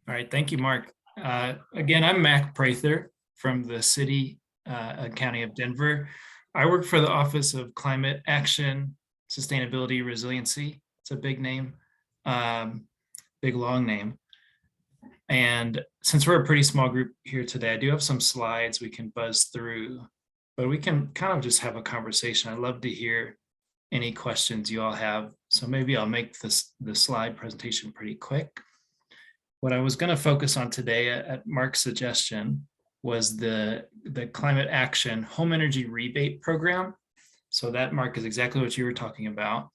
All right, thank you, Mark. Again, I'm Mac Prather from the city and county of Denver. I work for the Office of Climate Action, Sustainability, Resiliency. It's a big name, big long name. And since we're a pretty small group here today, I do have some slides we can buzz through, but we can kind of just have a conversation. I'd love to hear any questions you all have. So maybe I'll make the slide presentation pretty quick. What I was going to focus on today at Mark's suggestion was the climate action home energy rebate program. So that, Mark, is exactly what you were talking about.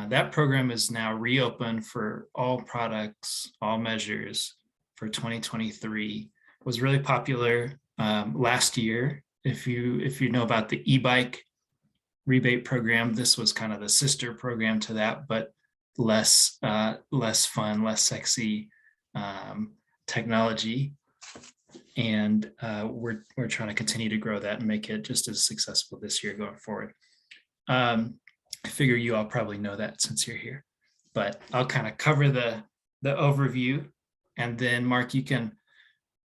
That program is now reopened for all products, all measures for 2023. It was really popular last year. If you know about the e-bike rebate program, this was kind of the sister program to that, but less fun, less sexy technology, and we're trying to continue to grow that and make it just as successful this year going forward. I figure you all probably know that since you're here, but I'll kind of cover the overview, and then Mark, you can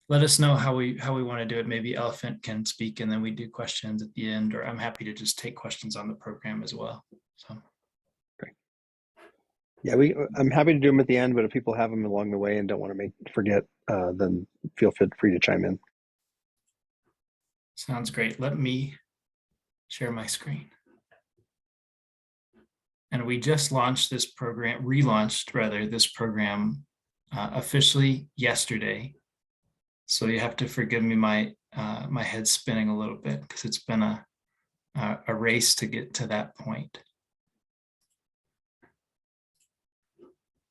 let us know how we want to do it. Maybe Elephant can speak, and then we do questions at the end, or I'm happy to just take questions on the program as well. So. Yeah, I'm happy to do them at the end, but if people have them along the way and don't want to forget, then feel free to chime in. Sounds great. Let me share my screen. And we just launched this program, relaunched rather, this program officially yesterday. So you have to forgive me, my head's spinning a little bit because it's been a race to get to that point.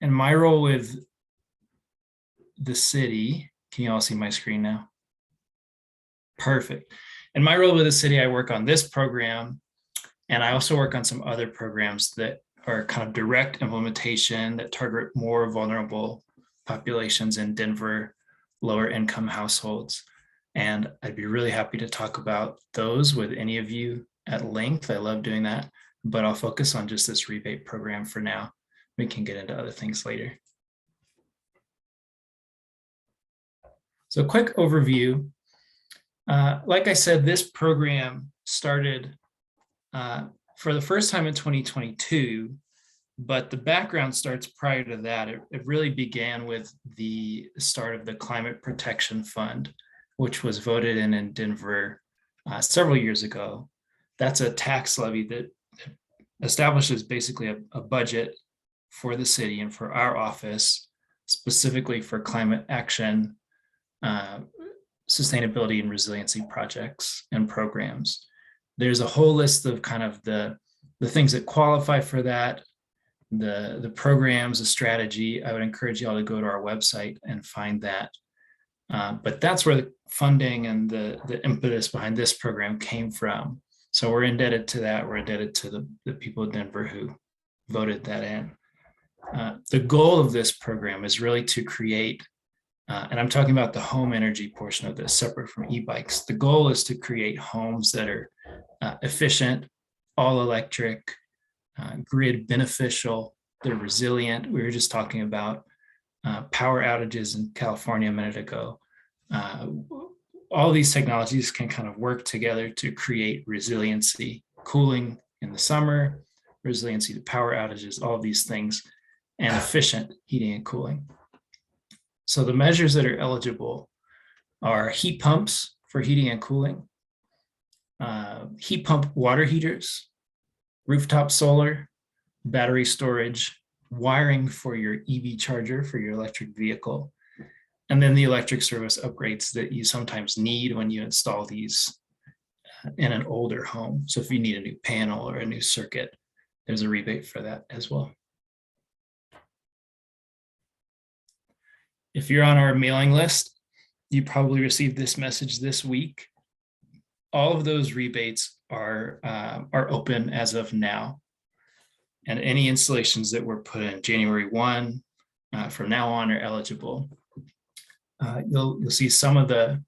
And my role with the city, can you all see my screen now? Perfect. And my role with the city, I work on this program, and I also work on some other programs that are kind of direct implementation that target more vulnerable populations in Denver, lower income households. And I'd be really happy to talk about those with any of you at length. I love doing that, but I'll focus on just this rebate program for now. We can get into other things later. So quick overview. Like I said, this program started for the first time in 2022, but the background starts prior to that. It really began with the start of the Climate Protection Fund, which was voted in Denver several years ago. That's a tax levy that establishes basically a budget for the city and for our office, specifically for climate action, sustainability and resiliency projects and programs. There's a whole list of kind of the things that qualify for that, the programs, the strategy. I would encourage you all to go to our website and find that. But that's where the funding and the impetus behind this program came from. So we're indebted to that. We're indebted to the people of Denver who voted that in. The goal of this program is really to create, and I'm talking about the home energy portion of this, separate from e-bikes. The goal is to create homes that are efficient, all electric, grid beneficial, they're resilient. We were just talking about power outages in California a minute ago. All these technologies can kind of work together to create resiliency, cooling in the summer, resiliency to power outages, all of these things, and efficient heating and cooling. So the measures that are eligible are heat pumps for heating and cooling, heat pump water heaters, rooftop solar, battery storage, wiring for your EV charger for your electric vehicle, and then the electric service upgrades that you sometimes need when you install these in an older home. So if you need a new panel or a new circuit, there's a rebate for that as well. If you're on our mailing list, you probably received this message this week. All of those rebates are open as of now. And any installations that were put in January 1 from now on are eligible. You'll see some of the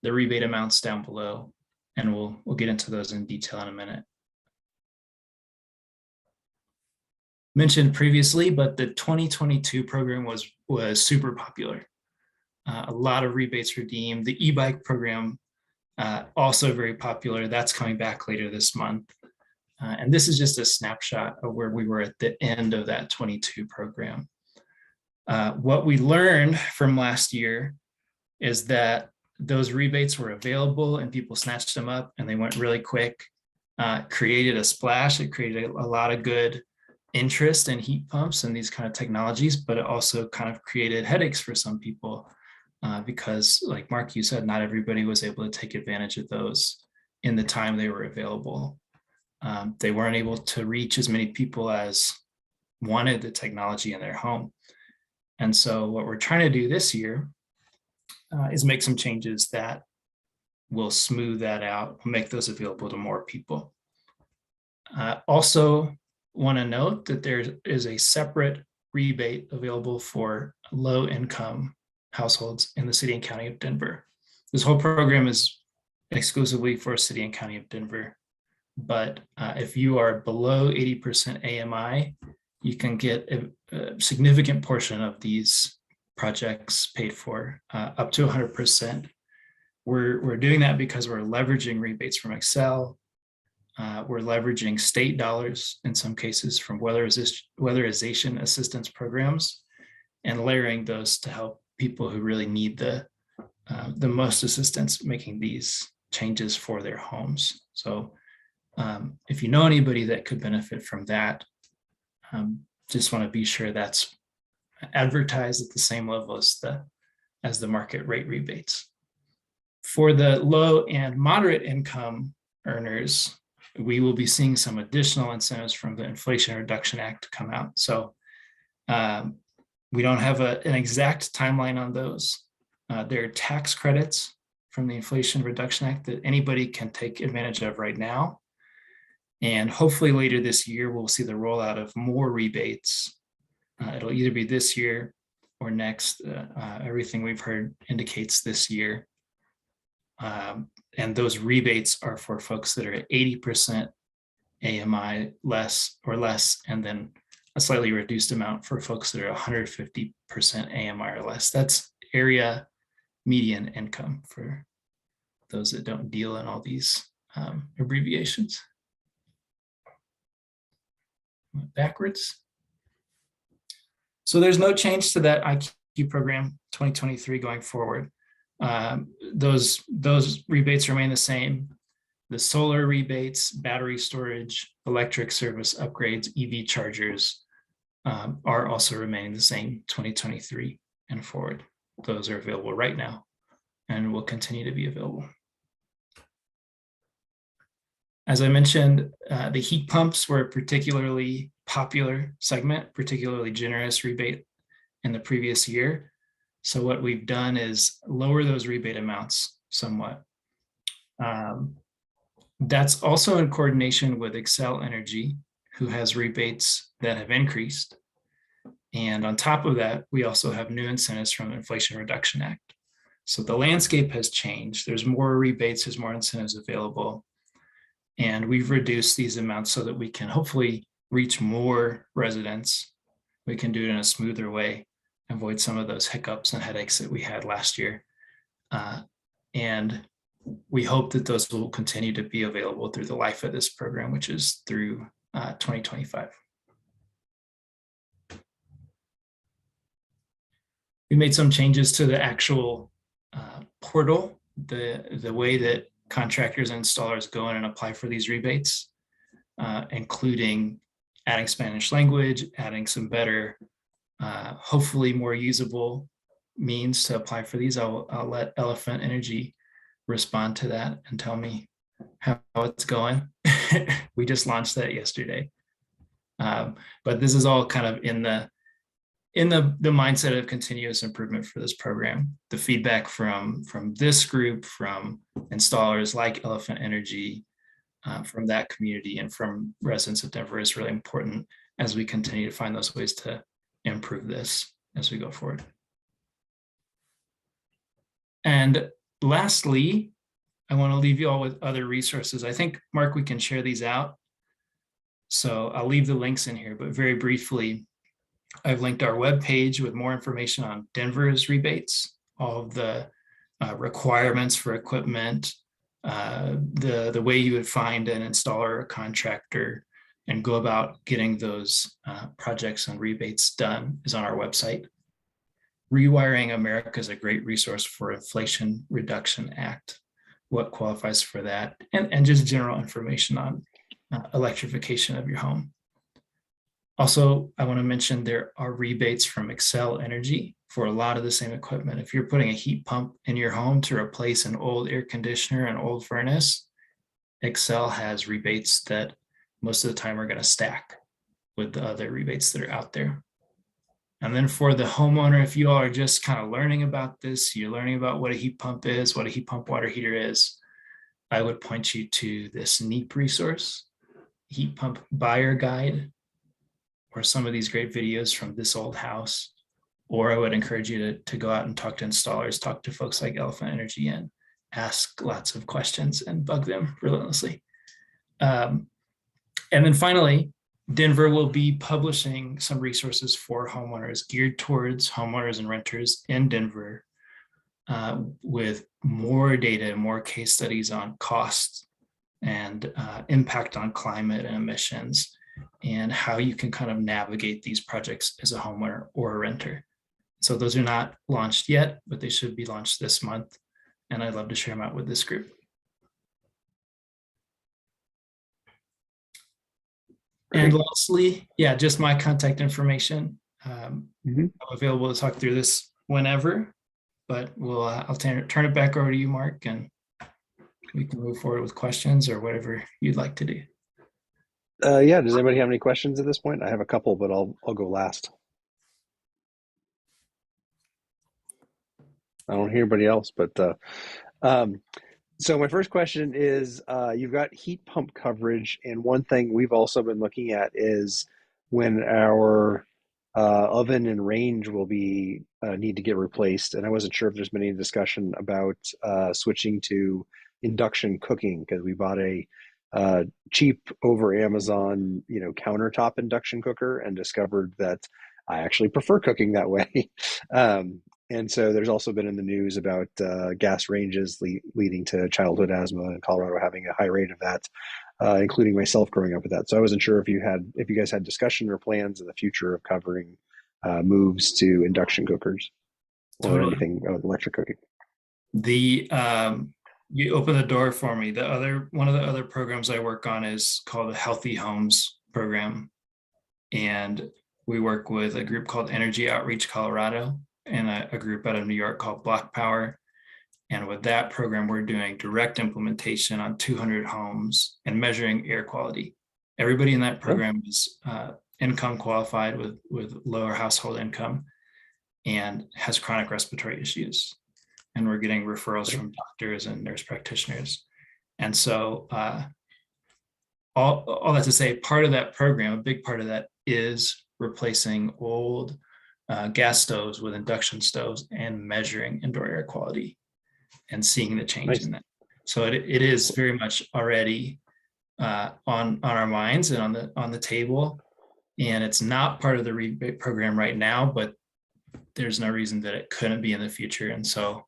rebate amounts down below, and we'll get into those in detail in a minute. mentioned previously, but the 2022 program was super popular. A lot of rebates redeemed. The e-bike program, also very popular. That's coming back later this month. And this is just a snapshot of where we were at the end of that 22 program. What we learned from last year is that those rebates were available and people snatched them up and they went really quick. Created a splash. It created a lot of good interest in heat pumps and these kind of technologies, but it also kind of created headaches for some people because, like Mark, you said, not everybody was able to take advantage of those in the time they were available. They weren't able to reach as many people as wanted the technology in their home. And so what we're trying to do this year is make some changes that will smooth that out, make those available to more people. Also want to note that there is a separate rebate available for low income households in the city and county of Denver. This whole program is exclusively for city and county of Denver. But if you are below 80% AMI, you can get a significant portion of these projects paid for, up to 100%. We're doing that because we're leveraging rebates from Excel. We're leveraging state dollars in some cases from weatherization assistance programs and layering those to help people who really need the most assistance making these changes for their homes. So if you know anybody that could benefit from that, just want to be sure that's advertised at the same level as the market rate rebates. For the low and moderate income earners, we will be seeing some additional incentives from the Inflation Reduction Act come out. So we don't have an exact timeline on those. There are tax credits from the Inflation Reduction Act that anybody can take advantage of right now. And hopefully later this year, we'll see the rollout of more rebates. It'll either be this year or next. Everything we've heard indicates this year. And those rebates are for folks that are at 80% AMI less, and then a slightly reduced amount for folks that are 150% AMI or less. That's area median income for those that don't deal in all these abbreviations. Backwards. So there's no change to that IQ program 2023 going forward. Those rebates remain the same. The solar rebates, battery storage, electric service upgrades, EV chargers are also remaining the same 2023 and forward. Those are available right now and will continue to be available. As I mentioned, the heat pumps were a particularly popular segment, particularly generous rebate in the previous year. So what we've done is lower those rebate amounts somewhat. That's also in coordination with Xcel Energy, who has rebates that have increased. And on top of that, we also have new incentives from the Inflation Reduction Act. So the landscape has changed. There's more rebates, there's more incentives available. And we've reduced these amounts so that we can hopefully reach more residents. We can do it in a smoother way, avoid some of those hiccups and headaches that we had last year. And we hope that those will continue to be available through the life of this program, which is through 2025. We made some changes to the actual portal, the way that contractors and installers go in and apply for these rebates, including adding Spanish language, adding some better, hopefully more usable means to apply for these. I'll let Elephant Energy respond to that and tell me how it's going. We just launched that yesterday. But this is all kind of in the mindset of continuous improvement for this program. The feedback from this group, from installers like Elephant Energy, from that community and from residents of Denver is really important as we continue to find those ways to improve this as we go forward. And lastly, I want to leave you all with other resources. I think, Mark, we can share these out. So I'll leave the links in here, but very briefly, I've linked our webpage with more information on Denver's rebates, all of the requirements for equipment, the way you would find an installer or contractor and go about getting those projects and rebates done is on our website. Rewiring America is a great resource for Inflation Reduction Act, what qualifies for that, and just general information on electrification of your home. Also, I want to mention there are rebates from Excel Energy for a lot of the same equipment. If you're putting a heat pump in your home to replace an old air conditioner and old furnace, Excel has rebates that most of the time are going to stack with the other rebates that are out there. And then for the homeowner, if you all are just kind of learning about this, you're learning about what a heat pump is, what a heat pump water heater is, I would point you to this NEEP resource, Heat Pump Buyer Guide, or some of these great videos from This Old House. Or I would encourage you to go out and talk to installers, talk to folks like Elephant Energy and ask lots of questions and bug them relentlessly. And then finally, Denver will be publishing some resources for homeowners geared towards homeowners and renters in Denver with more data, more case studies on costs and impact on climate and emissions and how you can kind of navigate these projects as a homeowner or a renter. So those are not launched yet, but they should be launched this month. And I'd love to share them out with this group. Great. And lastly, yeah, just my contact information. I'm available to talk through this whenever, but I'll turn it back over to you, Mark, and we can move forward with questions or whatever you'd like to do. Yeah, does anybody have any questions at this point? I have a couple, but I'll go last. I don't hear anybody else, but so my first question is, you've got heat pump coverage, and one thing we've also been looking at is when our oven and range will be need to get replaced, and I wasn't sure if there's been any discussion about switching to induction cooking, because we bought a cheap over Amazon, countertop induction cooker and discovered that I actually prefer cooking that way. And so there's also been in the news about gas ranges leading to childhood asthma in Colorado, having a high rate of that, including myself growing up with that. So I wasn't sure if you guys had discussion or plans in the future of covering moves to induction cookers or anything electric cooking. You open the door for me. One of the other programs I work on is called the Healthy Homes program. And we work with a group called Energy Outreach Colorado and a group out of New York called Block Power. And with that program, we're doing direct implementation on 200 homes and measuring air quality. Everybody in that program is income qualified with lower household income and has chronic respiratory issues. And we're getting referrals from doctors and nurse practitioners. And so all that to say, part of that program, a big part of that is replacing old gas stoves with induction stoves and measuring indoor air quality and seeing the change in that. So it is very much already on our minds and on the table. And it's not part of the rebate program right now, but there's no reason that it couldn't be in the future. And so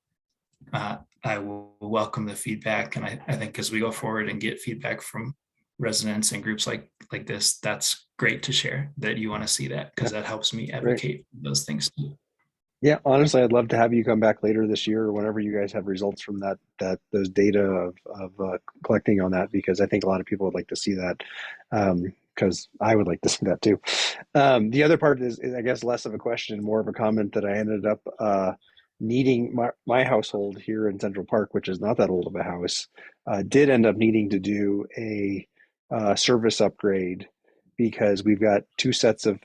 I will welcome the feedback. And I think as we go forward and get feedback from residents and groups like this, that's great to share that you want to see that, because that helps me advocate for those things too. Yeah, honestly, I'd love to have you come back later this year or whenever you guys have results from those data of collecting on that, because I think a lot of people would like to see that, because I would like to see that too. The other part is I guess less of a question, more of a comment that I ended up needing. My household here in Central Park, which is not that old of a house, did end up needing to do a service upgrade, because we've got two sets of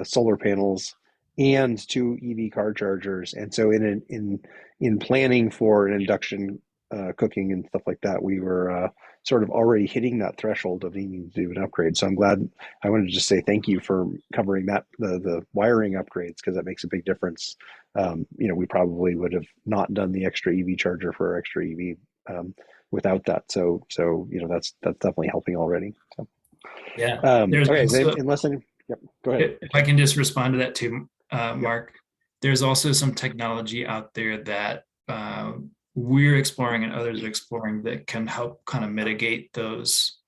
solar panels and two EV car chargers. And so in planning for an induction cooking and stuff like that, we were sort of already hitting that threshold of needing to do an upgrade. So I'm glad. I wanted to just say thank you for covering that, the wiring upgrades, because that makes a big difference. We probably would have not done the extra EV charger for our extra EV without that. So that's definitely helping already. So. Yeah, there's Okay, so also, unless any, yep, go ahead. if I can just respond to that too, Yep. Mark, there's also some technology out there that we're exploring and others are exploring that can help kind of mitigate those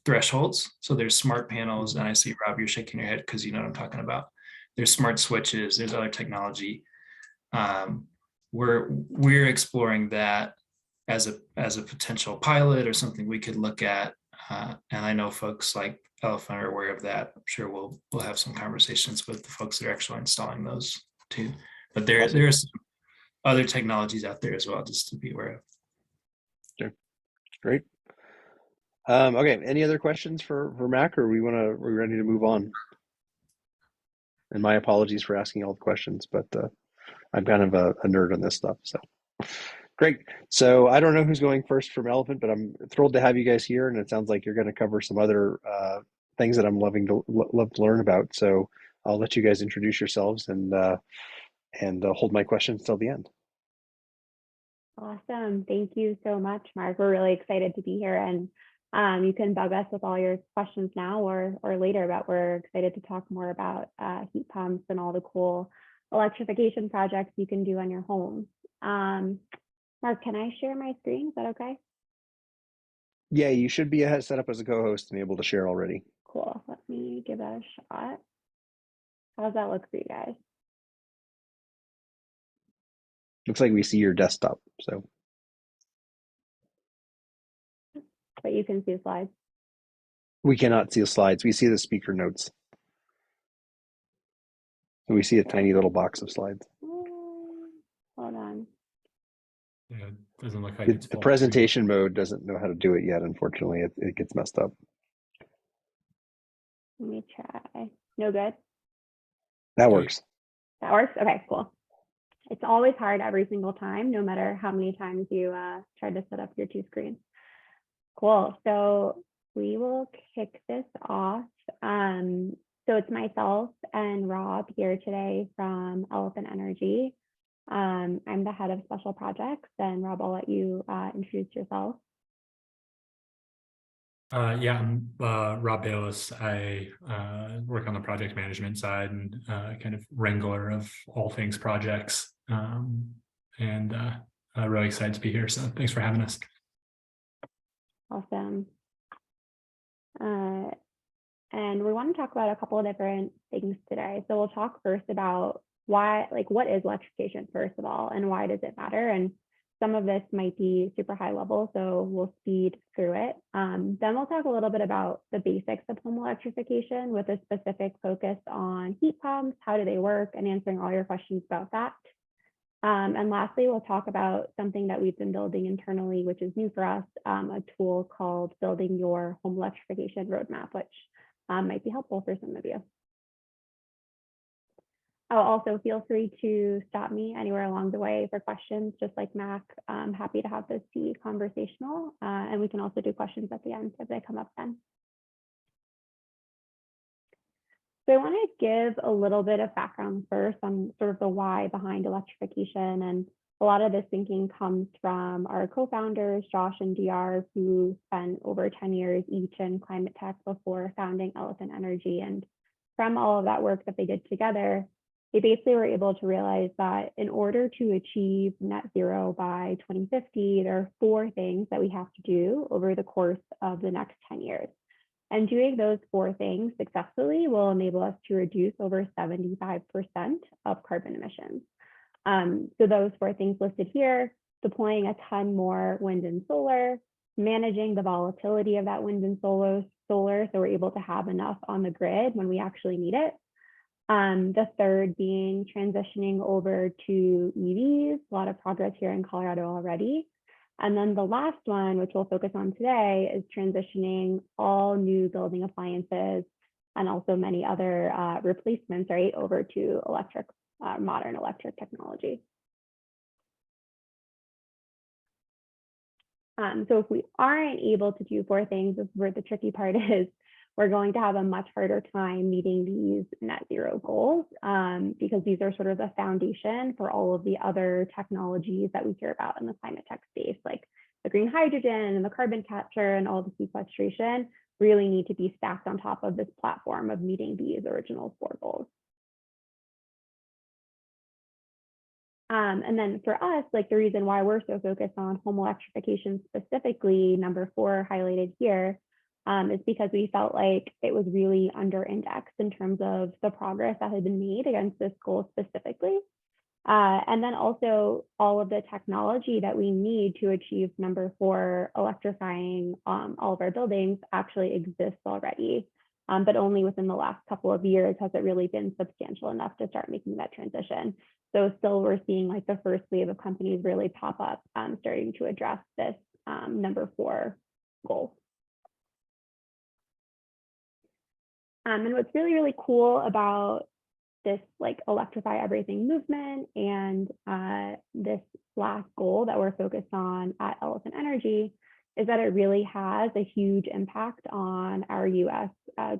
thresholds. So there's smart panels, and I see, Rob, you're shaking your head because you know what I'm talking about. There's smart switches, there's other technology. Um, we're exploring that as a potential pilot or something we could look at. And I know folks like Elephant are aware of that. I'm sure we'll have some conversations with the folks that are actually installing those too. But Awesome. there's some other technologies out there as well, just to be aware of. Okay, great. Okay, any other questions for Mac, or are we ready to move on? And my apologies for asking all the questions, but I'm kind of a nerd on this stuff. So great. So I don't know who's going first from Elephant, but I'm thrilled to have you guys here. And it sounds like you're going to cover some other things that I'm love to learn about. So I'll let you guys introduce yourselves and hold my questions till the end. Awesome. Thank you so much, Mark. We're really excited to be here, and you can bug us with all your questions now or later, but we're excited to talk more about heat pumps and all the cool electrification projects you can do on your home. Mark, can I share my screen? Is that okay? Yeah, you should be set up as a co-host and able to share already. Cool. Let me give that a shot. How does that look for you guys? Looks like we see your desktop. So, But you can see the slides. we cannot see the slides. We see the speaker notes. So we see a tiny little box of slides. Hold on. Yeah, it doesn't look like it's The presentation mode doesn't know how to do it yet. Unfortunately, it gets messed up. Let me try. No good? That works. That works? Okay, cool. It's always hard every single time, no matter how many times you try to set up your two screens. Cool. So we will kick this off. So it's myself and Rob here today from Elephant Energy. I'm the head of special projects, and Rob, I'll let you introduce yourself. Yeah, I'm Rob Bayless. I work on the project management side and kind of wrangler of all things projects. And really excited to be here. So thanks for having us. Awesome. And we want to talk about a couple of different things today. So we'll talk first about why, like, what is electrification first of all, and why does it matter? And some of this might be super high level, so we'll speed through it. Then we'll talk a little bit about the basics of home electrification with a specific focus on heat pumps, how do they work, and answering all your questions about that. And lastly, we'll talk about something that we've been building internally, which is new for us, a tool called Building Your Home Electrification Roadmap, which might be helpful for some of you. I'll also feel free to stop me anywhere along the way for questions, just like Mac. I'm happy to have this be conversational, and we can also do questions at the end if they come up then. So I want to give a little bit of background first on sort of the why behind electrification. And a lot of this thinking comes from our co-founders, Josh and DR, who spent over 10 years each in climate tech before founding Elephant Energy. And from all of that work that they did together, they basically were able to realize that in order to achieve net zero by 2050, there are 4 things that we have to do over the course of the next 10 years. And doing those 4 things successfully will enable us to reduce over 75% of carbon emissions. So those 4 things listed here: deploying a ton more wind and solar, managing the volatility of that wind and solar so we're able to have enough on the grid when we actually need it. The third being transitioning over to EVs, a lot of progress here in Colorado already. And then the last one, which we'll focus on today, is transitioning all new building appliances and also many other replacements, right, over to electric, modern electric technology. So if we aren't able to do 4 things, this is where the tricky part is. We're going to have a much harder time meeting these net zero goals because these are sort of the foundation for all of the other technologies that we hear about in the climate tech space, like the green hydrogen and the carbon capture and all the sequestration. really need to be stacked on top of this platform of meeting these original 4 goals. And then for us, like the reason why we're so focused on home electrification specifically, number 4 highlighted here, is because we felt like it was really under indexed in terms of the progress that had been made against this goal specifically. And then also all of the technology that we need to achieve number 4, electrifying all of our buildings, actually exists already. But only within the last couple of years has it really been substantial enough to start making that transition. So still we're seeing like the first wave of companies really pop up, starting to address this number 4 goal. And what's really, really cool about this like electrify everything movement and this last goal that we're focused on at Elephant Energy is that it really has a huge impact on our US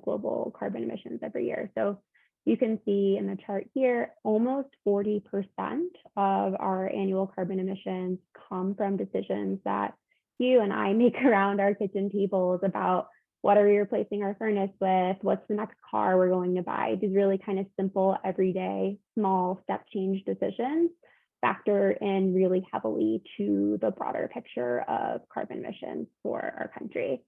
global carbon emissions every year. So you can see in the chart here, almost 40% of our annual carbon emissions come from decisions that you and I make around our kitchen tables about what are we replacing our furnace with, what's the next car we're going to buy. These really kind of simple, everyday, small step change decisions factor in really heavily to the broader picture of carbon emissions for our country.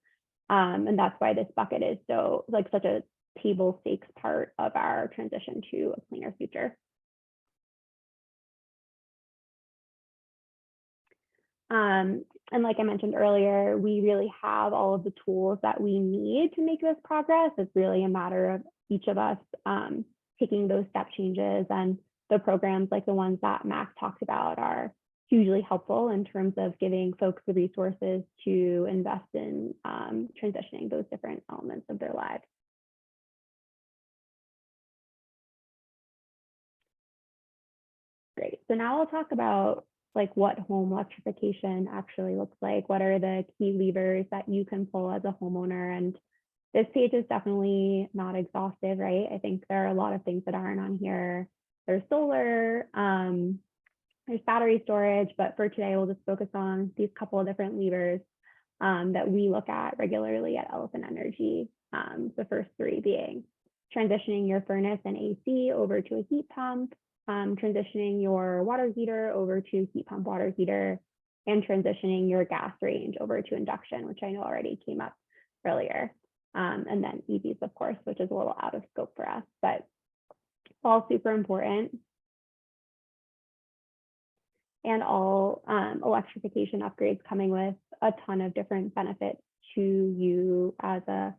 And that's why this bucket is so like such a table stakes part of our transition to a cleaner future. And like I mentioned earlier, we really have all of the tools that we need to make this progress. It's really a matter of each of us taking those step changes, and the programs like the ones that Mac talked about are hugely helpful in terms of giving folks the resources to invest in transitioning those different elements of their lives. Great, so now I'll talk about like what home electrification actually looks like. What are the key levers that you can pull as a homeowner? And this page is definitely not exhaustive, right? I think there are a lot of things that aren't on here. There's solar, there's battery storage, but for today, we'll just focus on these couple of different levers that we look at regularly at Elephant Energy. The first 3 being transitioning your furnace and AC over to a heat pump, transitioning your water heater over to heat pump water heater, and transitioning your gas range over to induction, which I know already came up earlier. And then EVs, of course, which is a little out of scope for us, but all super important. And all electrification upgrades coming with a ton of different benefits to you as a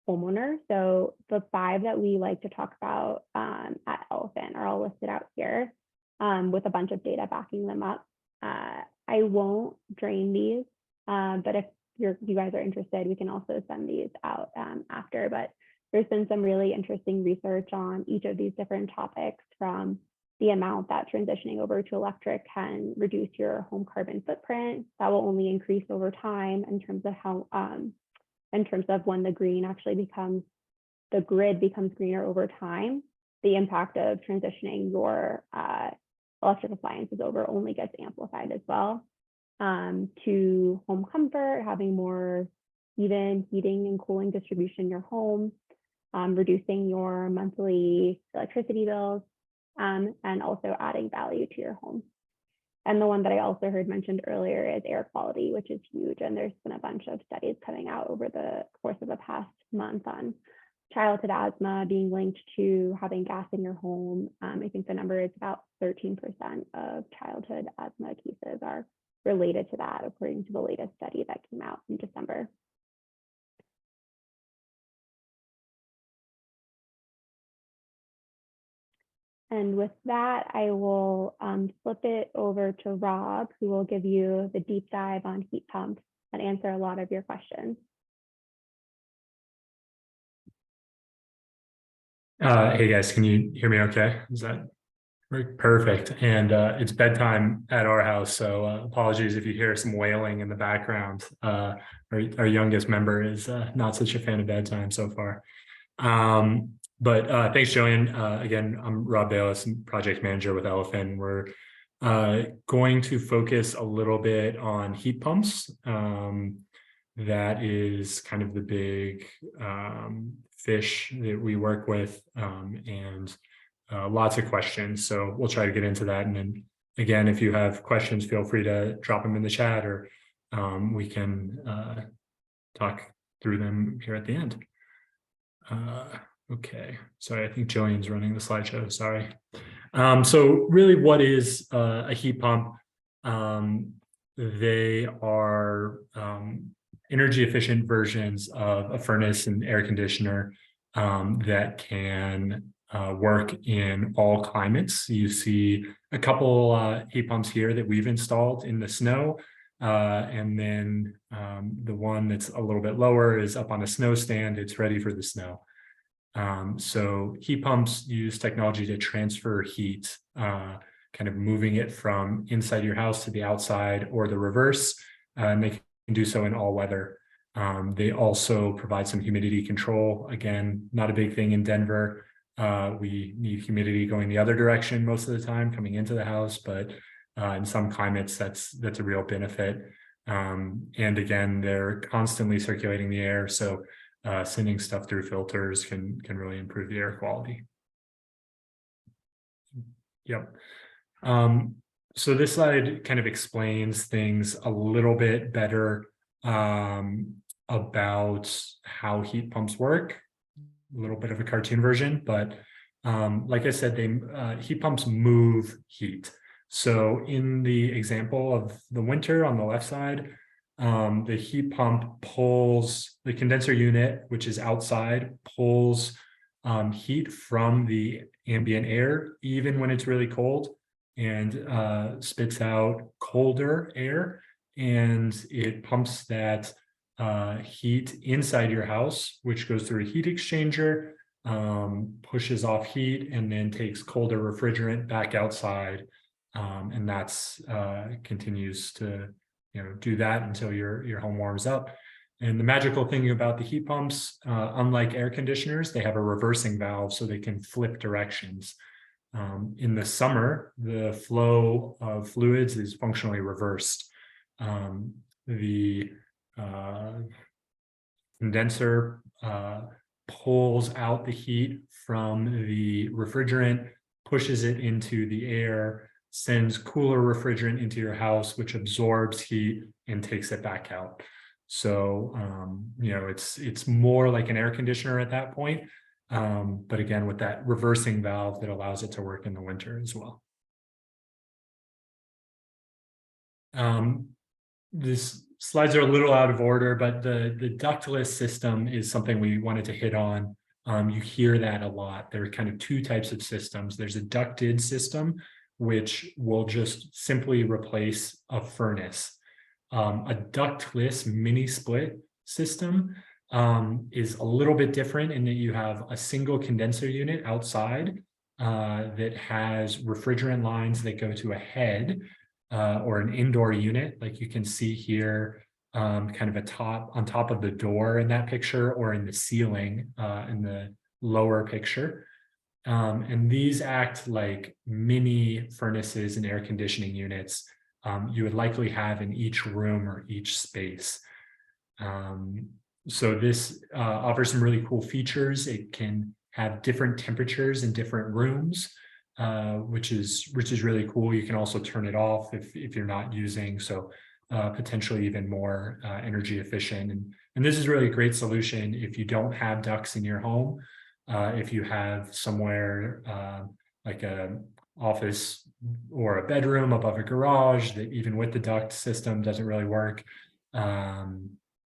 homeowner. So the 5 that we like to talk about at Elephant are all listed out here with a bunch of data backing them up. I won't drain these, but if you guys are interested, we can also send these out after. But there's been some really interesting research on each of these different topics, from the amount that transitioning over to electric can reduce your home carbon footprint. That will only increase over time in terms of how in terms of when the grid becomes greener over time, the impact of transitioning your electric appliances over only gets amplified as well. To home comfort, having more even heating and cooling distribution in your home, reducing your monthly electricity bills, and also adding value to your home. And the one that I also heard mentioned earlier is air quality, which is huge. And there's been a bunch of studies coming out over the course of the past month on childhood asthma being linked to having gas in your home. I think the number is about 13% of childhood asthma cases are related to that, according to the latest study that came out in December. And with that, I will flip it over to Rob, who will give you the deep dive on heat pumps and answer a lot of your questions. Hey guys, can you hear me okay? Is that perfect? And it's bedtime at our house, so apologies if you hear some wailing in the background. Our youngest member is not such a fan of bedtime so far. But thanks, Jillian. Again, I'm Rob Bayless, project manager with Elephant. We're going to focus a little bit on heat pumps. that is kind of the big fish that we work with, and lots of questions. So we'll try to get into that. And then again, if you have questions, feel free to drop them in the chat, or we can talk through them here at the end. Okay, sorry, I think Jillian's running the slideshow, sorry. So really, what is a heat pump? They are energy efficient versions of a furnace and air conditioner that can work in all climates. You see a couple heat pumps here that we've installed in the snow. And then the one that's a little bit lower is up on a snow stand. It's ready for the snow. So heat pumps use technology to transfer heat, kind of moving it from inside your house to the outside, or the reverse, and they can do so in all weather. They also provide some humidity control. Again, not a big thing in Denver. We need humidity going the other direction most of the time, coming into the house, but in some climates, that's a real benefit. And again, they're constantly circulating the air, so sending stuff through filters can really improve the air quality. Yep. So this slide kind of explains things a little bit better about how heat pumps work. A little bit of a cartoon version, but like I said, heat pumps move heat. So in the example of the winter on the left side, the heat pump pulls the condenser unit, which is outside, pulls heat from the ambient air, even when it's really cold, and spits out colder air, and it pumps that heat inside your house, which goes through a heat exchanger, pushes off heat, and then takes colder refrigerant back outside, and that's continues to do that until your home warms up. And the magical thing about the heat pumps, unlike air conditioners, they have a reversing valve so they can flip directions. In the summer, the flow of fluids is functionally reversed. The condenser pulls out the heat from the refrigerant, pushes it into the air, sends cooler refrigerant into your house, which absorbs heat and takes it back out. So, it's more like an air conditioner at that point. But again, with that reversing valve that allows it to work in the winter as well. These slides are a little out of order, but the ductless system is something we wanted to hit on. You hear that a lot. There are kind of two types of systems. There's a ducted system, which will just simply replace a furnace. A ductless mini split system is a little bit different in that you have a single condenser unit outside that has refrigerant lines that go to a head or an indoor unit, like you can see here, kind of on top of the door in that picture, or in the ceiling in the lower picture. And these act like mini furnaces and air conditioning units you would likely have in each room or each space. So this offers some really cool features. It can have different temperatures in different rooms, which is really cool. You can also turn it off if you're not using, so potentially even more energy efficient. And this is really a great solution if you don't have ducts in your home. If you have somewhere like a office or a bedroom above a garage that even with the duct system doesn't really work.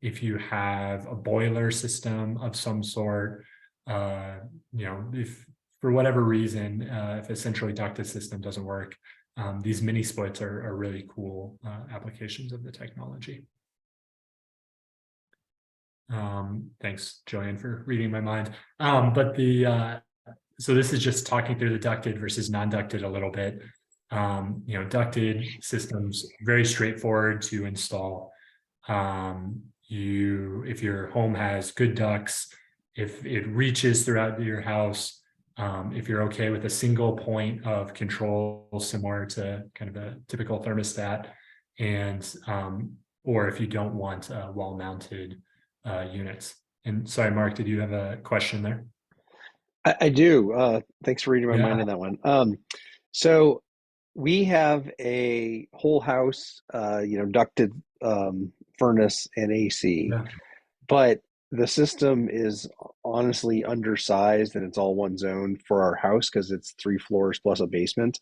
If you have a boiler system of some sort, if for whatever reason, if a centrally ducted system doesn't work, these mini splits are really cool applications of the technology. Thanks, Joanne, for reading my mind. So this is just talking through the ducted versus non-ducted a little bit. Ducted systems, very straightforward to install. If your home has good ducts, if it reaches throughout your house, if you're okay with a single point of control similar to kind of a typical thermostat, and or if you don't want wall-mounted units. And sorry, Mark, did you have a question there? I do. Thanks for reading my mind on that one. So we have a whole house, ducted furnace and AC, but the system is honestly undersized and it's all one zone for our house because it's 3 floors plus a basement.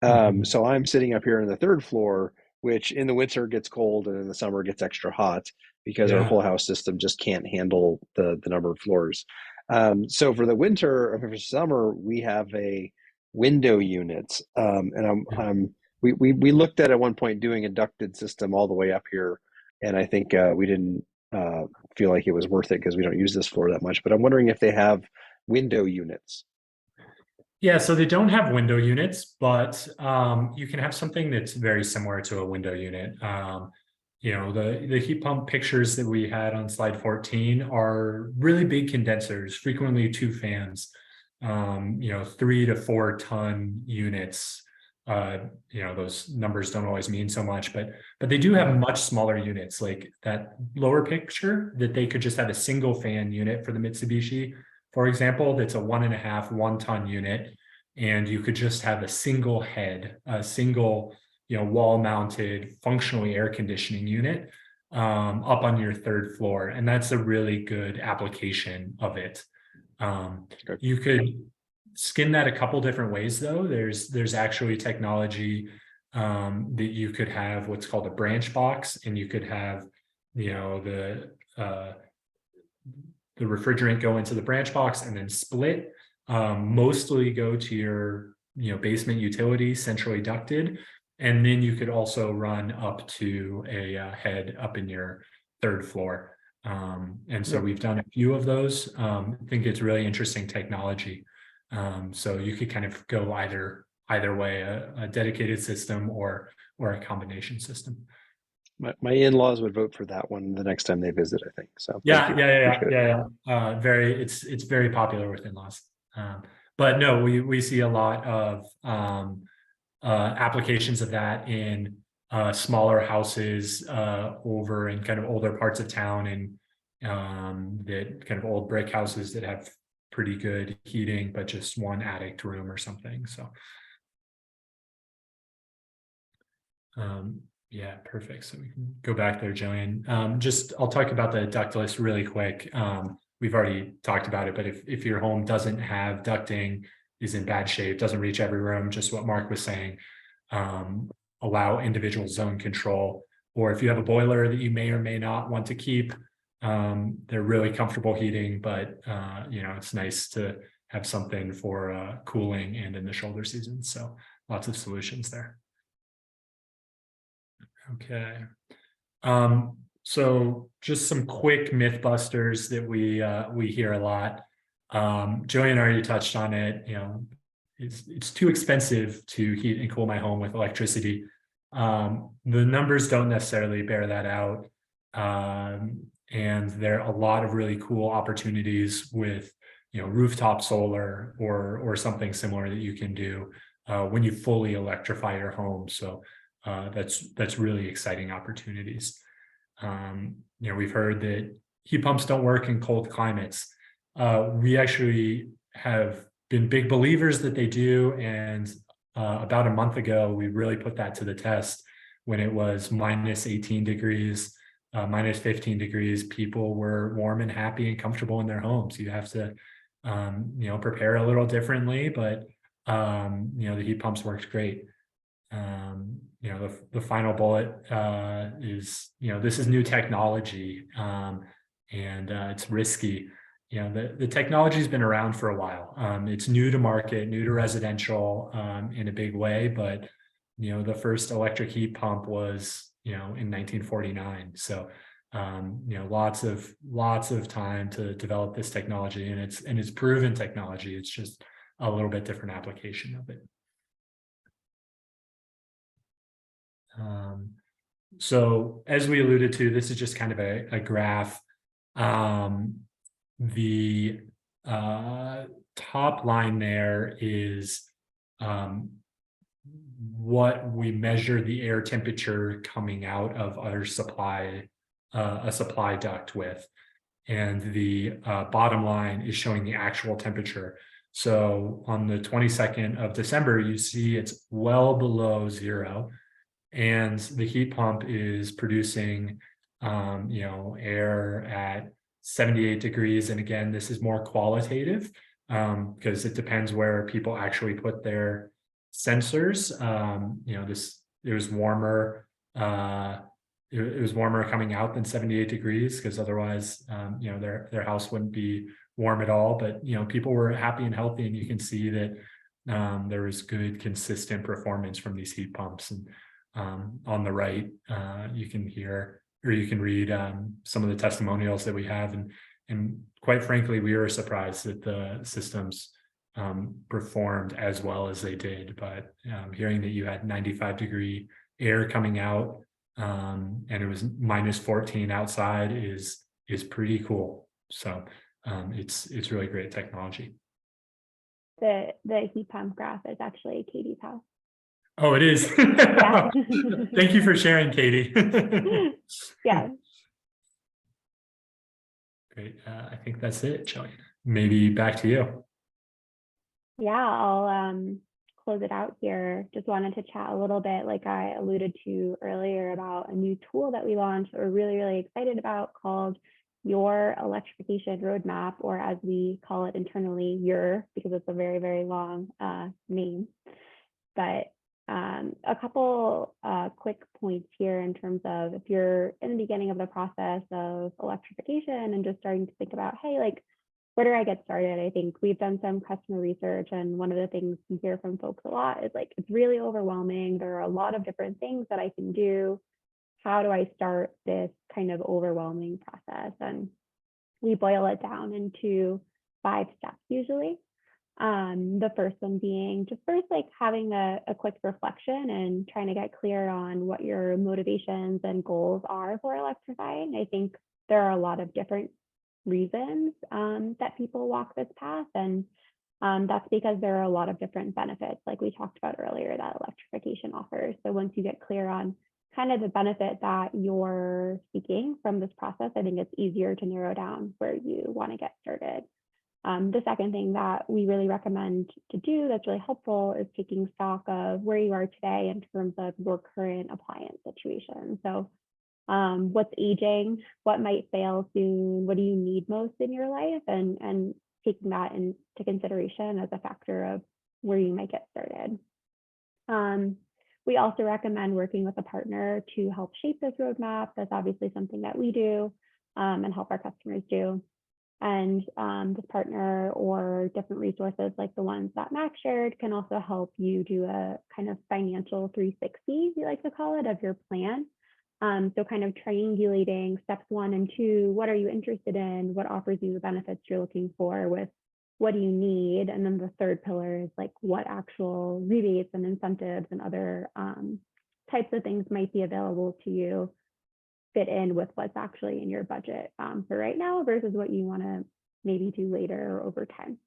So I'm sitting up here on the 3rd floor, which in the winter gets cold and in the summer gets extra hot because our whole house system just can't handle the number of floors. So for the winter or for summer, we have a window unit, and we looked at one point doing a ducted system all the way up here, and I think we didn't feel like it was worth it because we don't use this floor that much. But I'm wondering if they have window units. Yeah, so they don't have window units, but you can have something that's very similar to a window unit. The heat pump pictures that we had on slide 14 are really big condensers, frequently 2 fans, 3 to 4 ton units. Those numbers don't always mean so much, but they do have much smaller units, like that lower picture that they could just have a single fan unit for the Mitsubishi, for example, that's a 1.5 1-ton unit, and you could just have a single head, a single wall-mounted, functionally air conditioning unit up on your 3rd floor, and that's a really good application of it. You could skin that a couple different ways, though. There's actually technology that you could have what's called a branch box, and you could have the refrigerant go into the branch box and then split, mostly go to your basement utility, centrally ducted, and then you could also run up to a head up in your 3rd floor. And so we've done a few of those. I think it's really interesting technology. So you could kind of go either way, a dedicated system or a combination system. My in-laws would vote for that one the next time they visit, I think. So yeah. It's very popular with in-laws. But no, we see a lot of applications of that in smaller houses over in kind of older parts of town, and that kind of old brick houses that have pretty good heating, but just one attic room or something. So yeah, perfect. So we can go back there, Jillian. I'll talk about the ductless really quick. We've already talked about it, but if your home doesn't have ducting, is in bad shape, doesn't reach every room, just what Mark was saying, allow individual zone control. Or if you have a boiler that you may or may not want to keep, they're really comfortable heating, but it's nice to have something for cooling and in the shoulder season. So lots of solutions there. Okay. So just some quick myth busters that we hear a lot. Jillian already touched on it. It's too expensive to heat and cool my home with electricity. The numbers don't necessarily bear that out. And there are a lot of really cool opportunities with rooftop solar or something similar that you can do when you fully electrify your home. So that's really exciting opportunities. We've heard that heat pumps don't work in cold climates. We actually have been big believers that they do, and about a month ago we really put that to the test when it was minus 18 degrees, minus 15 degrees. People were warm and happy and comfortable in their homes. You have to prepare a little differently, but the heat pumps worked great. The final bullet is this is new technology, and it's risky. The technology has been around for a while. It's new to market, new to residential in a big way, but the first electric heat pump was in 1949. So lots of time to develop this technology, and it's proven technology. It's just a little bit different application of it. So as we alluded to, this is just kind of a graph. The top line there is what we measure the air temperature coming out of our supply, a supply duct with. And the bottom line is showing the actual temperature. So on the 22nd of December, you see it's well below 0. And the heat pump is producing, air at 78 degrees. And again, this is more qualitative because it depends where people actually put their sensors. It was warmer. It was warmer coming out than 78 degrees because otherwise, their house wouldn't be warm at all. But people were happy and healthy, and you can see that there was good, consistent performance from these heat pumps. And on the right, you can hear or you can read some of the testimonials that we have, and quite frankly, we were surprised that the systems performed as well as they did. But hearing that you had 95-degree air coming out and it was -14 outside is pretty cool. So it's really great technology. The heat pump graph is actually Katie's house. Oh, it is. Yeah. Thank you for sharing, Katie. Yeah. Great. I think that's it, Jillian. Maybe back to you. Yeah, I'll close it out here. Just wanted to chat a little bit, like I alluded to earlier, about a new tool that we launched that we're really, really excited about called Your Electrification Roadmap, or as we call it internally, Your, because it's a very, very long name. But a couple quick points here in terms of if you're in the beginning of the process of electrification and just starting to think about, hey, like, where do I get started? I think we've done some customer research, and one of the things we hear from folks a lot is like, it's really overwhelming. There are a lot of different things that I can do. How do I start this kind of overwhelming process? And we boil it down into 5 steps usually. The first one being just first, like having a quick reflection and trying to get clear on what your motivations and goals are for electrifying. I think there are a lot of different reasons that people walk this path, and that's because there are a lot of different benefits, like we talked about earlier, that electrification offers. So once you get clear on kind of the benefit that you're seeking from this process, I think it's easier to narrow down where you want to get started. The second thing that we really recommend to do that's really helpful is taking stock of where you are today in terms of your current appliance situation. So what's aging, what might fail soon, what do you need most in your life, and taking that into consideration as a factor of where you might get started. We also recommend working with a partner to help shape this roadmap. That's obviously something that we do and help our customers do. And this partner or different resources like the ones that Max shared can also help you do a kind of financial 360, we like to call it, of your plan. So kind of triangulating steps 1 and 2, what are you interested in? What offers you the benefits you're looking for with what do you need? And then the third pillar is like what actual rebates and incentives and other types of things might be available to you fit in with what's actually in your budget for right now versus what you want to maybe do later or over time.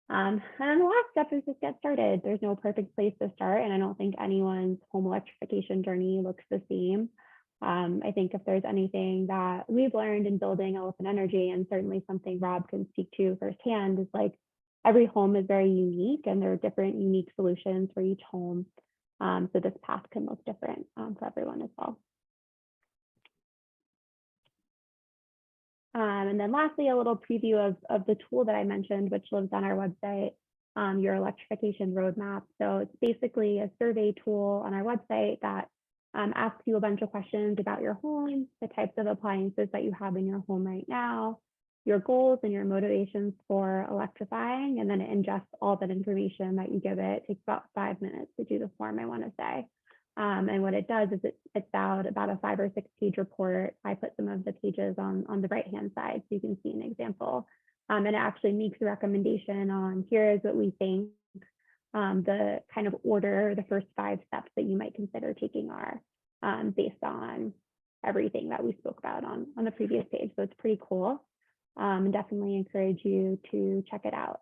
And then the last step is just get started. There's no perfect place to start, and I don't think anyone's home electrification journey looks the same. I think if there's anything that we've learned in building Elephant Energy, and certainly something Rob can speak to firsthand, is like every home is very unique, and there are different unique solutions for each home. So this path can look different for everyone as well. And then lastly, a little preview of the tool that I mentioned, which lives on our website, Your Electrification Roadmap. So it's basically a survey tool on our website that asks you a bunch of questions about your home, the types of appliances that you have in your home right now, your goals and your motivations for electrifying, and then it ingests all that information that you give it. It takes about 5 minutes to do the form, I want to say. And what it does is it spits out about a 5 or 6 page report. I put some of the pages on the right-hand side so you can see an example. And it actually makes a recommendation on here is what we think the kind of order, the first 5 steps that you might consider taking are based on everything that we spoke about on the previous page. So it's pretty cool. And definitely encourage you to check it out.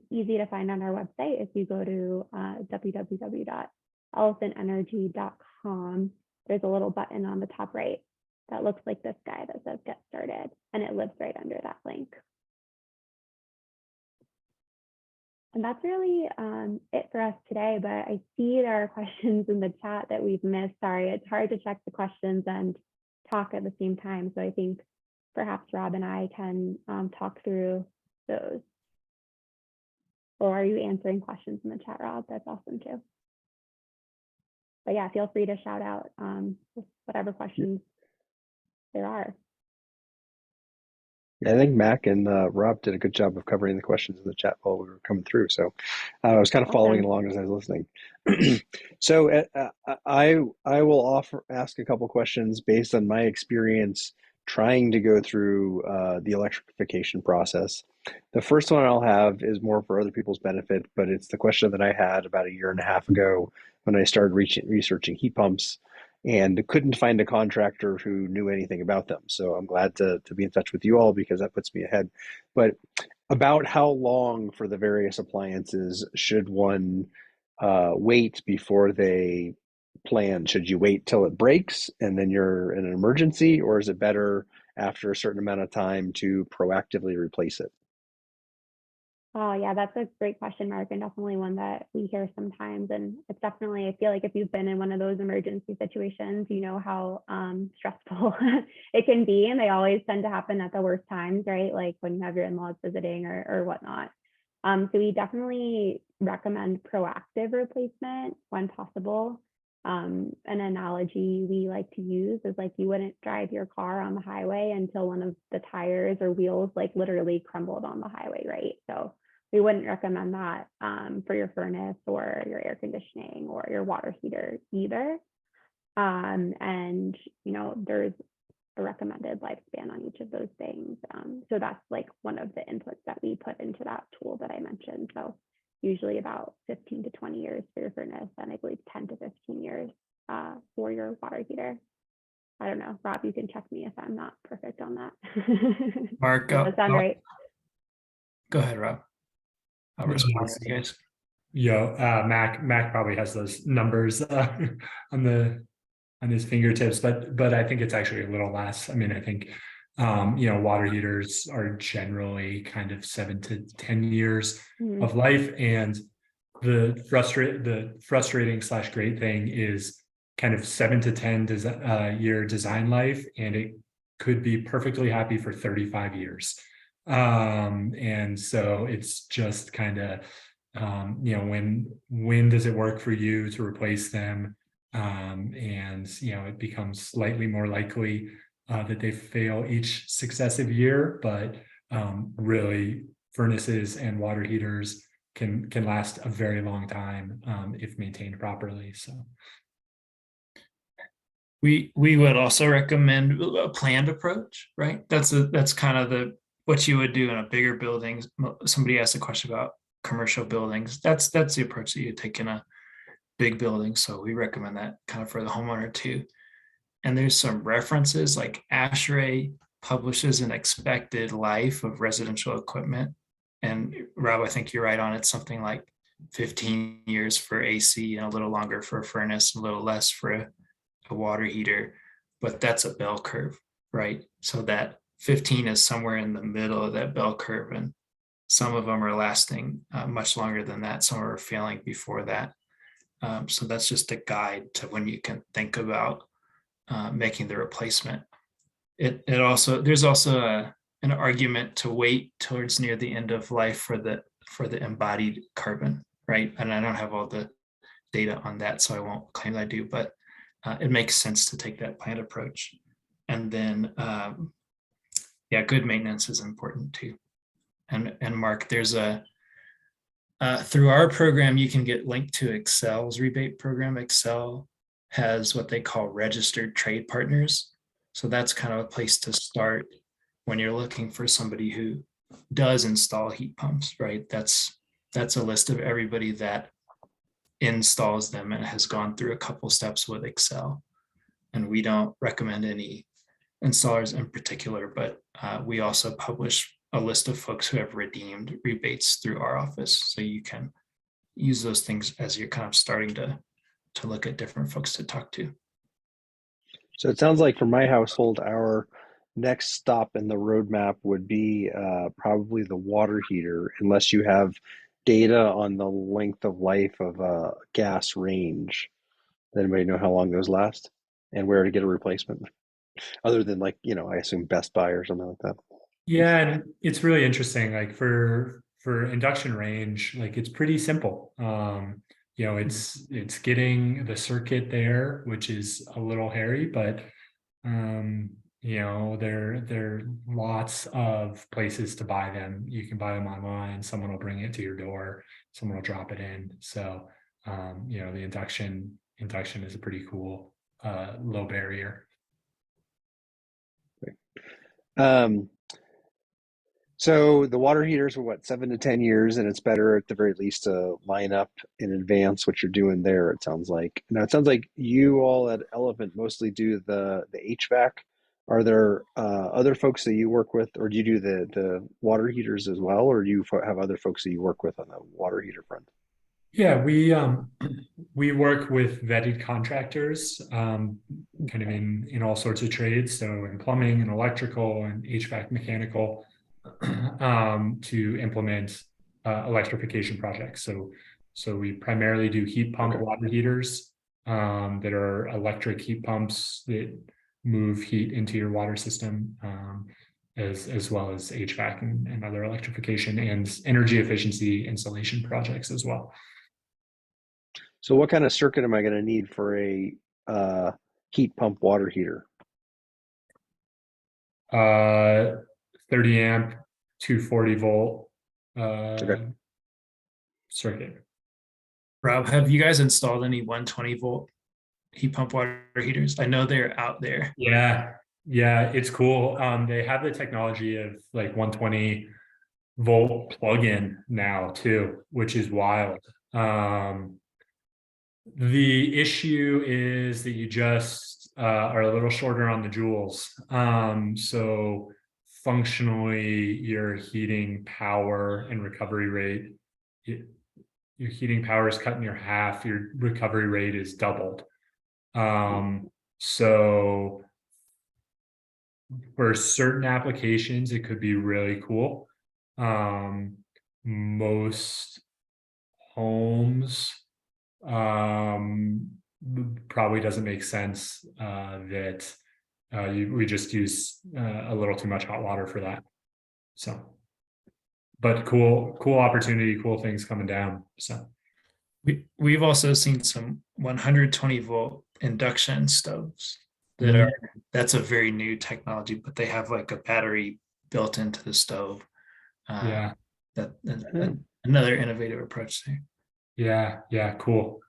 Easy to find on our website. If you go to www.elephantenergy.com, there's a little button on the top right that looks like this guy that says get started, and it lives right under that link. And that's really it for us today, but I see there are questions in the chat that we've missed. Sorry, it's hard to check the questions and talk at the same time. So I think perhaps Rob and I can talk through those. Or are you answering questions in the chat, Rob? That's awesome too. But yeah, feel free to shout out whatever questions there are. Yeah, I think Mac and Rob did a good job of covering the questions in the chat while we were coming through. So I was kind of following along as I was listening. So I will ask a couple questions based on my experience trying to go through the electrification process. The first one I'll have is more for other people's benefit, but it's the question that I had about 1.5 years ago when I started researching heat pumps and couldn't find a contractor who knew anything about them. So I'm glad to be in touch with you all because that puts me ahead. But about how long for the various appliances should one wait before they plan? Should you wait till it breaks and then you're in an emergency, or is it better after a certain amount of time to proactively replace it? Oh yeah, that's a great question, Mark, and definitely one that we hear sometimes. And it's definitely, I feel like if you've been in one of those emergency situations, you know how stressful it can be. And they always tend to happen at the worst times, right? Like when you have your in-laws visiting or whatnot. So we definitely recommend proactive replacement when possible. An analogy we like to use is like you wouldn't drive your car on the highway until one of the tires or wheels like literally crumbled on the highway, right? So we wouldn't recommend that for your furnace or your air conditioning or your water heater either. And you know, there's a recommended lifespan on each of those things. So that's like one of the inputs that we put into that tool that I mentioned. So usually about 15 to 20 years for your furnace, and I believe 10 to 15 years for your water heater. I don't know, Rob, you can check me if I'm not perfect on that. Mark, does that sound right? Go ahead, Rob. I'll respond to you guys. Mac probably has those numbers on his fingertips, but I think it's actually a little less. I mean, I think you know, water heaters are generally kind of 7 to 10 years of life, and the frustrating / great thing is kind of 7 to 10 year design life, and it could be perfectly happy for 35 years. And so it's just kind of you know, when does it work for you to replace them? And you know, it becomes slightly more likely that they fail each successive year, but really furnaces and water heaters can last a very long time if maintained properly. So we would also recommend a planned approach, right? That's kind of what you would do in a bigger building. Somebody asked a question about commercial buildings. That's the approach that you take in a big building. So we recommend that kind of for the homeowner too. And there's some references, like ASHRAE publishes an expected life of residential equipment. And Rob, I think you're right on it. Something like 15 years for AC and a little longer for a furnace, a little less for a water heater. But that's a bell curve, right? So that 15 is somewhere in the middle of that bell curve. And some of them are lasting much longer than that. Some are failing before that. So that's just a guide to when you can think about making the replacement. There's also an argument to wait towards near the end of life for the embodied carbon, right? And I don't have all the data on that, so I won't claim that I do, but it makes sense to take that planned approach. And then, yeah, good maintenance is important too. And Mark, there's through our program, you can get linked to Excel's rebate program. Excel has what they call registered trade partners. So that's kind of a place to start when you're looking for somebody who does install heat pumps, right? That's a list of everybody that installs them and has gone through a couple steps with Excel. And we don't recommend any installers in particular, but we also publish a list of folks who have redeemed rebates through our office. So you can use those things as you're kind of starting to look at different folks to talk to. So it sounds like for my household, our next stop in the roadmap would be probably the water heater, unless you have data on the length of life of a gas range. Does anybody know how long those last and where to get a replacement? Other than like, I assume Best Buy or something like that. Yeah, and it's really interesting. Like for induction range, like it's pretty simple. It's getting the circuit there, which is a little hairy, but there are lots of places to buy them. You can buy them online. Someone will bring it to your door. Someone will drop it in. So the induction is a pretty cool low barrier. So the water heaters were what, 7 to 10 years, and it's better at the very least to line up in advance what you're doing there, it sounds like. Now, it sounds like you all at Elephant mostly do the HVAC. Are there other folks that you work with, or do you do the water heaters as well, or do you have other folks that you work with on the water heater front? Yeah, we work with vetted contractors, kind of in all sorts of trades. So in plumbing and electrical and HVAC mechanical, to implement electrification projects. So we primarily do heat pump water heaters that are electric heat pumps that move heat into your water system, as well as HVAC and other electrification and energy efficiency installation projects as well. So what kind of circuit am I going to need for a heat pump water heater? 30 amp, 240 volt circuit. Rob, have you guys installed any 120 volt heat pump water heaters? I know they're out there. Yeah, it's cool. They have the technology of like 120 volt plug-in now too, which is wild. The issue is that you just are a little shorter on the joules. So functionally, your heating power and recovery rate, your heating power is cut in half, your recovery rate is doubled. So for certain applications, it could be really cool. Most homes probably doesn't make sense that we just use a little too much hot water for that. So, but cool opportunity, cool things coming down. So we've also seen some 120 volt induction stoves that that's a very new technology, but they have like a battery built into the stove. Another innovative approach there. Yeah, cool.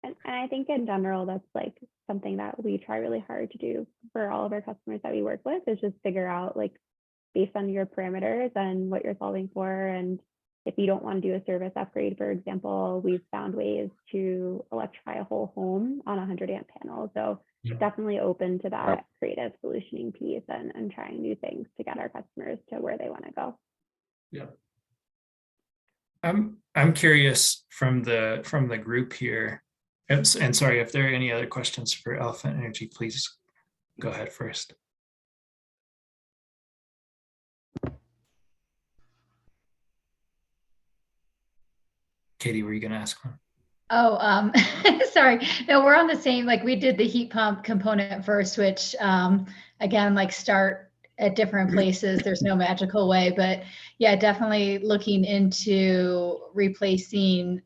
And I think in general, that's like something that we try really hard to do for all of our customers that we work with, is just figure out, like, based on your parameters and what you're solving for. And if you don't want to do a service upgrade, for example, we've found ways to electrify a whole home on a 100 amp panel. So definitely open to that creative solutioning piece and trying new things to get our customers to where they want to go. Yeah. I'm curious from the group here, and sorry, if there are any other questions for Elephant Energy, please go ahead first. Katie, were you going to ask one? Oh, sorry. No, we're on the same, like we did the heat pump component first, which again, like start at different places. There's no magical way, but yeah, definitely looking into replacing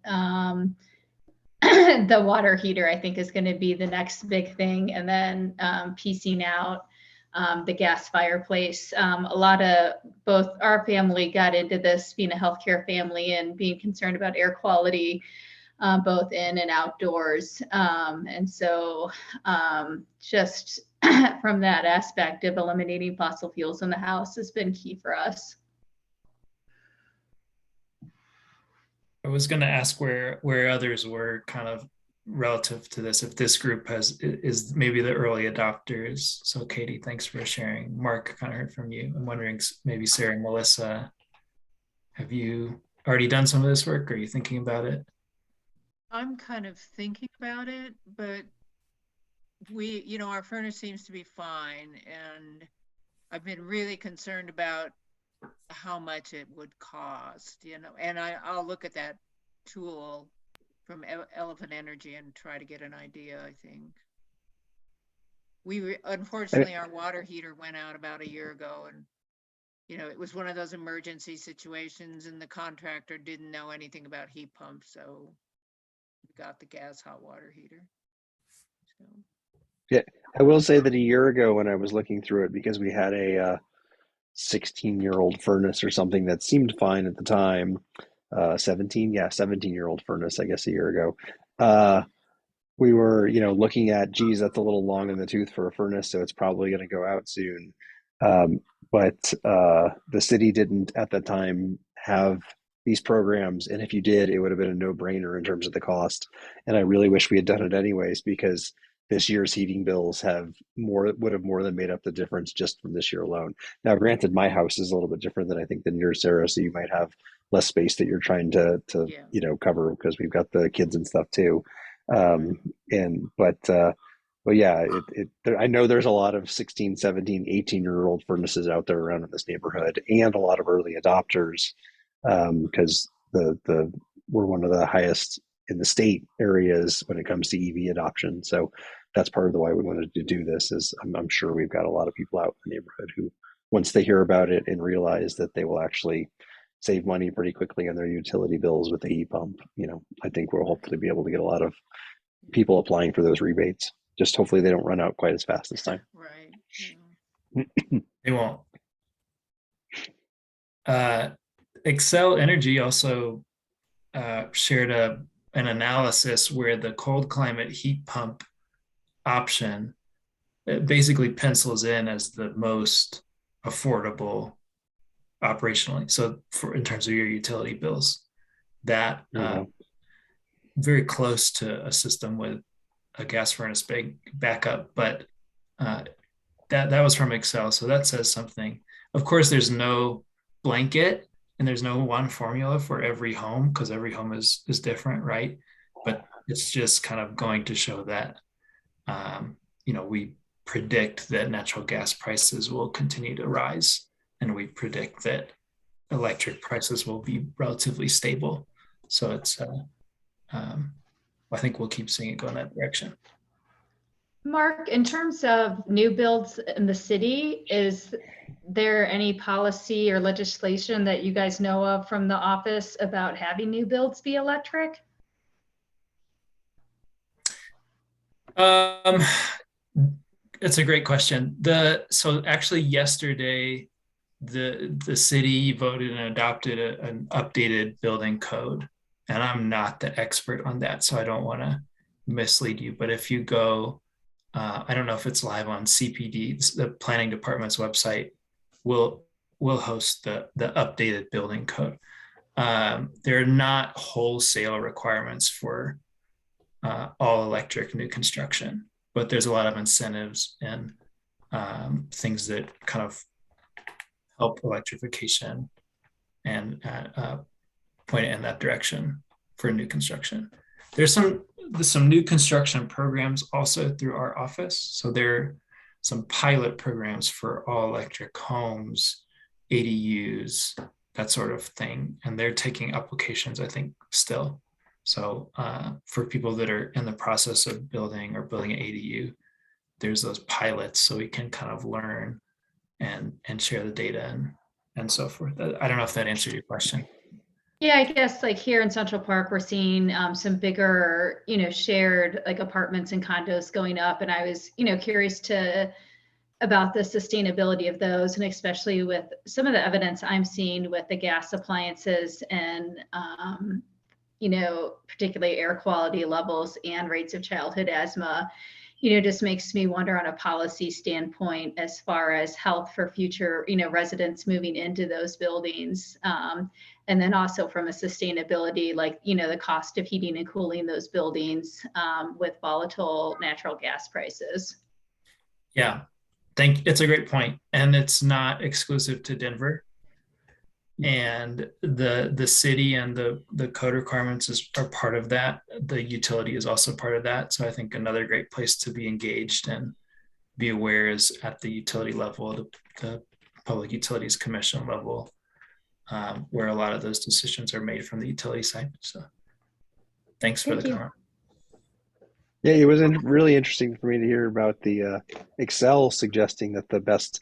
the water heater, I think is going to be the next big thing. And then piecing out the gas fireplace. A lot of both our family got into this being a healthcare family and being concerned about air quality, both in and outdoors. And so just from that aspect of eliminating fossil fuels in the house has been key for us. I was going to ask where others were kind of relative to this, if this group is maybe the early adopters. So Katie, thanks for sharing. Mark, kind of heard from you. I'm wondering, maybe Sarah and Melissa, have you already done some of this work? Or are you thinking about it? I'm kind of thinking about it, but our furnace seems to be fine, and I've been really concerned about how much it would cost, and I'll look at that tool from Elephant Energy and try to get an idea. I think unfortunately our water heater went out about a year ago, and it was one of those emergency situations, and the contractor didn't know anything about heat pumps, so we got the gas hot water heater. So. Yeah, I will say that a year ago when I was looking through it, because we had a 16-year-old furnace or something that seemed fine at the time, 17-year-old furnace, I guess a year ago. We were, looking at, geez, that's a little long in the tooth for a furnace, so it's probably going to go out soon. But the city didn't at the time have these programs, and if you did, it would have been a no-brainer in terms of the cost. And I really wish we had done it anyways, because this year's heating bills would have more than made up the difference just from this year alone. Now, granted, my house is a little bit different than I think than yours, Sarah, so you might have less space that you're trying to cover, because we've got the kids and stuff too. But yeah, I know there's a lot of 16, 17, 18-year-old furnaces out there around in this neighborhood, and a lot of early adopters, because we're one of the highest in the state areas when it comes to EV adoption. So that's part of the why we wanted to do this. Is I'm sure we've got a lot of people out in the neighborhood who, once they hear about it and realize that they will actually save money pretty quickly on their utility bills with the heat pump, I think we'll hopefully be able to get a lot of people applying for those rebates. Just hopefully they don't run out quite as fast this time. Right. Yeah. They won't. Excel Energy also shared an analysis where the cold climate heat pump option basically pencils in as the most affordable operationally. So in terms of your utility bills, that very close to a system with a gas furnace backup, but that was from Excel. So that says something. Of course, there's no blanket and there's no one formula for every home, because every home is different, right? But it's just kind of going to show that, we predict that natural gas prices will continue to rise, and we predict that electric prices will be relatively stable. So it's, I think we'll keep seeing it go in that direction. Mark, in terms of new builds in the city, is there any policy or legislation that you guys know of from the office about having new builds be electric? It's a great question. So actually yesterday, the city voted and adopted an updated building code. And I'm not the expert on that, so I don't want to mislead you. But if you go, I don't know if it's live on CPD, the planning department's website will host the updated building code. There are not wholesale requirements for all electric new construction, but there's a lot of incentives and things that kind of help electrification and point it in that direction for new construction. There's some new construction programs also through our office. So there are some pilot programs for all electric homes, ADUs, that sort of thing. And they're taking applications, I think, still. So for people that are in the process of building an ADU, there's those pilots, so we can kind of learn and share the data and so forth. I don't know if that answered your question. Yeah, I guess like here in Central Park, we're seeing some bigger, shared like apartments and condos going up. And I was, curious about the sustainability of those, and especially with some of the evidence I'm seeing with the gas appliances and, particularly air quality levels and rates of childhood asthma. just makes me wonder on a policy standpoint as far as health for future, residents moving into those buildings. And then also from a sustainability, like, the cost of heating and cooling those buildings with volatile natural gas prices. Yeah, it's a great point. And it's not exclusive to Denver. And the city and the code requirements are part of that. The utility is also part of that. So I think another great place to be engaged and be aware is at the utility level, the Public Utilities Commission level, where a lot of those decisions are made from the utility side. So thanks for the comment. Yeah, it was really interesting for me to hear about the Excel suggesting that the best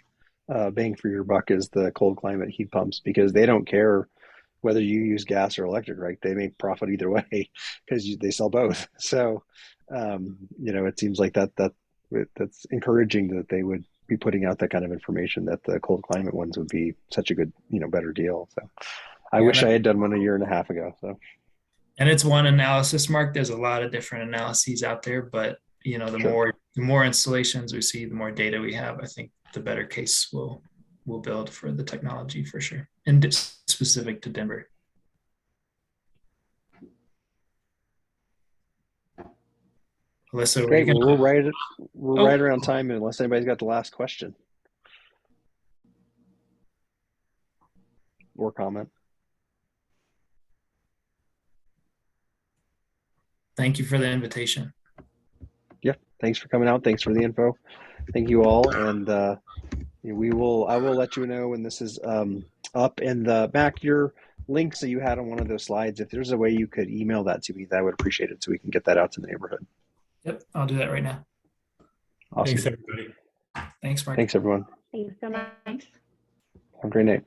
bang for your buck is the cold climate heat pumps, because they don't care whether you use gas or electric, right? They make profit either way because they sell both. So, it seems like that's encouraging that they would be putting out that kind of information, that the cold climate ones would be such a good, better deal. So I wish I had done one a year and a half ago. So. And it's one analysis, Mark. There's a lot of different analyses out there, but the more installations we see, the more data we have, I think the better case we'll build for the technology for sure, and specific to Denver. Alyssa, great. Well, we're right around time, unless anybody's got the last question or comment. Thank you for the invitation. Yeah, thanks for coming out. Thanks for the info. Thank you all, and I will let you know when this is up. And back your links that you had on one of those slides, if there's a way you could email that to me, that I would appreciate it, so we can get that out to the neighborhood. Yep, I'll do that right now. Awesome. Thanks, everybody. Thanks, Mark. Thanks, everyone. Thanks so much. Thanks. Have a great night.